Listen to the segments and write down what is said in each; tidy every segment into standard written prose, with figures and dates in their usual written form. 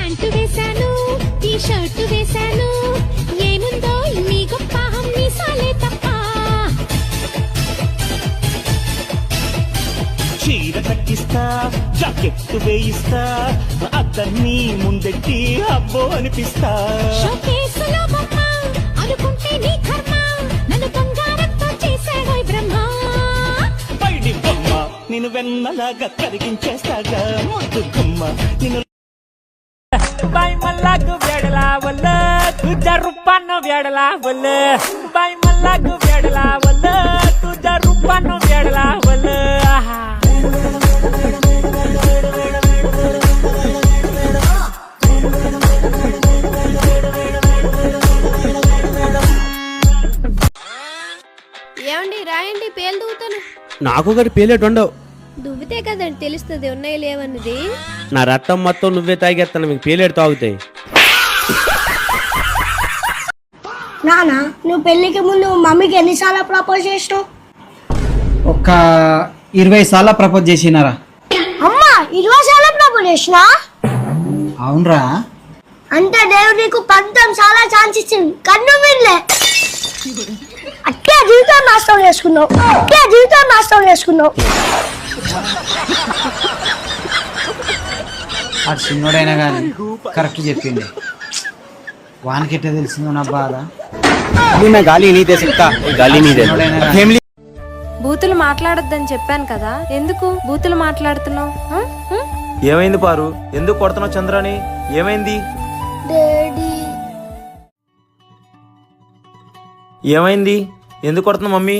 Pant వేశాను, T shirt వేశాను, ఏముందో నీ గొప్ప మీసాలే తప్ప. చీర కట్టిస్తా, జాకెట్టు వేయిస్తా, అతన్ని ముందెట్టి అబ్బో అనిపిస్తా. షోకేసులో బొమ్మ అనుకుంటే నీ కర్మ, నన్ను బంగారంతో చేశాడోయ్ బ్రహ్మ. పైడి బొమ్మ నిన్ను వెన్నలాగా కరిగించేస్తాగా ముద్దు గుమ్మ నిన్ను. बाई मला गु वेडला वल्ल तुझ्या रूपानं वेडला वल्ल बाई मला गु वेडला वल्ल तुझ्या रूपानं वेडला वल्ल ఏమండి రాయండి పేలు దూతాను. నాకు ఒకటి పేలేటు ఉండవు. దువ్వితే కదండి తెలుస్తుంది ఉన్నాయి లేవన్నది. నా రక్తం మొత్తం నువ్వే తాగేస్తాను, మీకు పేలేడు తాగుతాయి. నానా నువ్వు పెళ్లికి ముందు మమ్మీకి ఎన్నిసార్లు ప్రపోజ్ చేసినావు? ఒక 20 సార్లు ప్రపోజ్ చేసినారా? అమ్మా 20 సార్లు ప్రపోజ్ చేసినా? అవునరా. అంటే దేవుడు నీకు 19 సార్లు ఛాన్స్ ఇచ్చింది, కన్ను వినలే. అట్టే జీవితం నాశనం చేసుకున్నావు, అట్టే జీవితం నాశనం చేసుకున్నావు. అటు చిన్నోడైనా కానీ కరెక్ట్ చెప్పింది. వానికి ఎట్లా తెలిసిందో నా బాధ. బూతులు మాట్లాడొద్దని చెప్పాను కదా, ఎందుకు బూతులు మాట్లాడుతున్నావు? ఏమైంది పారు? ఎందుకు కొడుతున్నావు చంద్రాని? ఏమైంది? డాడీ ఏమైంది? ఎందుకు కొడుతున్నావు మమ్మీ?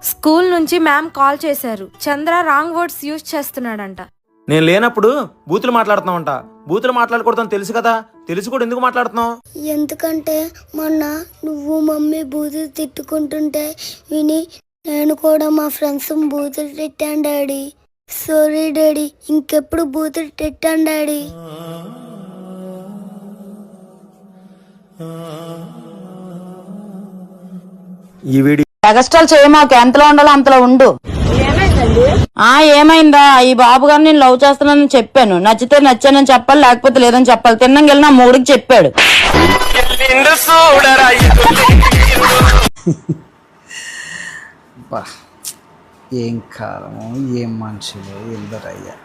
స్కూల్ నుంచి మ్యామ్ కాల్ చేశారు, చంద్ర రాంగ్ వర్డ్స్ యూజ్ చేస్తున్నాడంట. నేను లేనప్పుడు బూతులు మాట్లాడుతున్నావంట. బూతులు మాట్లాడకూడదని తెలుసు కదా, తెలిసి కూడా ఎందుకు మాట్లాడుతున్నావు? ఎందుకంటే మొన్న నువ్వు మమ్మీ బూతులు తిట్టుకుంటుంటే విని నేను కూడా మా ఫ్రెండ్స్ బూతులు తిట్టాను డాడీ. సారీ డాడీ, ఇంకెప్పుడు బూతులు తిట్టాను డాడీ. ఈ వీడియో ఎగస్ట్రాల్ చేయమాకు, ఎంతలో ఉండాలో అంతలో ఉండు. ఏమైందా? ఈ బాబు గారు నేను లవ్ చేస్తున్నానని చెప్పాను, నచ్చితే నచ్చానని చెప్పాలి, లేకపోతే లేదని చెప్పాలి. తిన్నంగెళ్ళి నా మూడికి చెప్పాడు. ఏం కాలము, ఏం మనుషులు ఎందరయ్యా.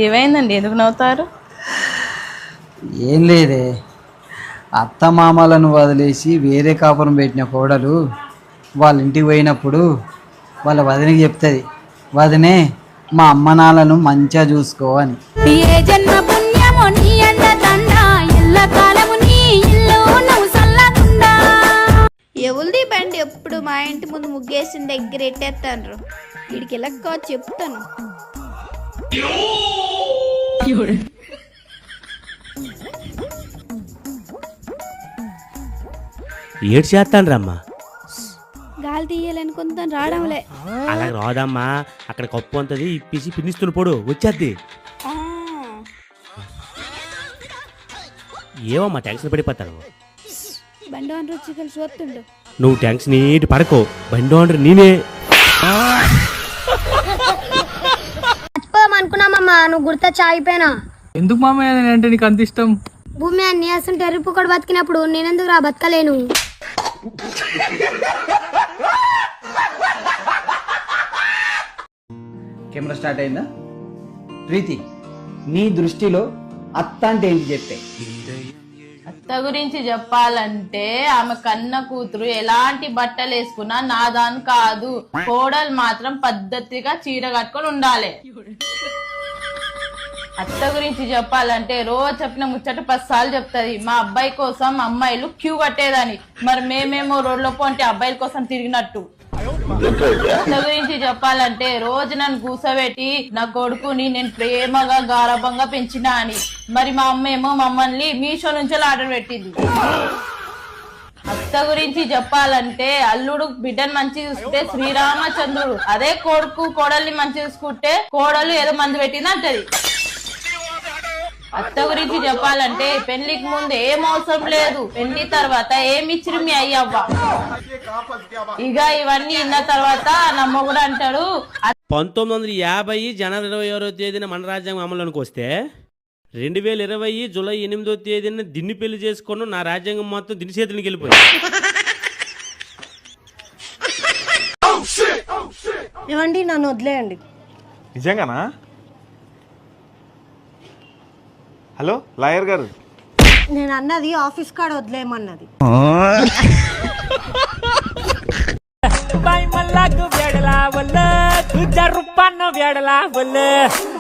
ఏమైందండి, ఎందుకు నవ్వుతారు? ఏం లేదే, అత్త మామలను వదిలేసి వేరే కాపురం పెట్టిన కోడలు వాళ్ళ ఇంటికి పోయినప్పుడు వాళ్ళ వదినకి చెప్తుంది, వదినే మా అమ్మ నాన్నలను మంచిగా చూసుకో అని. ఎవరిది బండి ఎప్పుడు మా ఇంటి ముందు ముగ్గేసిన దగ్గర ఎట్టేస్తాను. వీడికి ఎలక్క చెప్తాను. ఏడు చేస్తాను రమ్మా. గాలి తీయాలనుకుంటాను, రావడంలే. అలా రాదమ్మా, అక్కడ కప్పు అంతది ఇప్పేసి పిన్నిస్తున్న పొడు వచ్చేద్ది. ఏమమ్మా టెన్షన్ పడిపోతాను. బండి అని రుచి కలిసి వస్తుండు. నువ్వు టెన్షన్ నీటి పడకో, బండి ఓనర్ నేనే. అనుకున్నామమ్మా, నువ్వు గుర్తొచ్చి ఆగిపోయినా. ఎందుకు మామయ్య అంటే నీకు అంత ఇష్టం? భూమి అన్ని అసలు టెర్రిపు కూడా బతికినప్పుడు నేనెందుకు రా బతకలేను? కెమెరా స్టార్ట్ అయిందా? ప్రీతి, నీ దృష్టిలో అత్త అంటే ఏంటి చెప్పే? అత్త గురించి చెప్పాలంటే ఆమె కన్న కూతురు ఎలాంటి బట్టలు వేసుకున్నా నాదాని కాదు. కోడలు మాత్రం పద్ధతిగా చీర కట్టుకొని ఉండాలి. అత్త గురించి చెప్పాలంటే రోజు చెప్పిన ముచ్చట 10 సార్లు చెప్తుంది. మా అబ్బాయి కోసం అమ్మాయిలు క్యూ కట్టేదని, మరి మేమేమో రోడ్లో పోంటే అబ్బాయిల కోసం తిరిగినట్టు. అత్త గురించి చెప్పాలంటే రోజు నన్ను కూసబెట్టి నా కొడుకుని నేను ప్రేమగా గారభంగా పెంచినా అని, మరి మా అమ్మ ఏమో మమ్మల్ని మీషో నుంచి ఆర్డర్ పెట్టింది. అత్త గురించి చెప్పాలంటే అల్లుడు బిడ్డను మంచి చూసుకుంటే శ్రీరామచంద్రుడు, అదే కొడుకు కోడల్ని మంచి చూసుకుంటే కోడలు ఏదో మందు పెట్టింది అంటది. అత్త గురించి చెప్పాలంటే పెళ్లికి ముందు ఏం అవసరం లేదు, పెళ్లి తర్వాత ఏమిచ్చిరు మీ అయ్యవ్వ. ఇక ఇవన్నీ ఇన్న తర్వాత నా మొగుడు అంటాడు, 1950 జనవరి 26వ తేదీన మన రాజ్యాంగం అమలులోకి వస్తే 2020 జూలై 8వ తేదీన దిన్ని పెళ్లి చేసుకుని నా రాజ్యాంగం మొత్తం దిని చేతులకి వెళ్ళిపోయింది. ఏమండి నన్ను వదిలేయండి. నిజంగానా? హలో లాయర్ గారు, నేను అన్నది ఆఫీస్ కాడ వదిలేయమన్నది. बाई मला गु वेडला वल तुझ्या रूपानं वेडला वल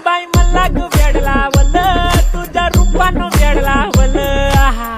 बाई मला गु वेडला वल तुझ्या रूपानं वेडला वल आहा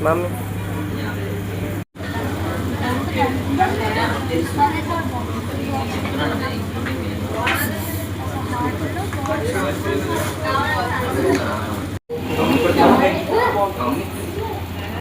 మమ్మీ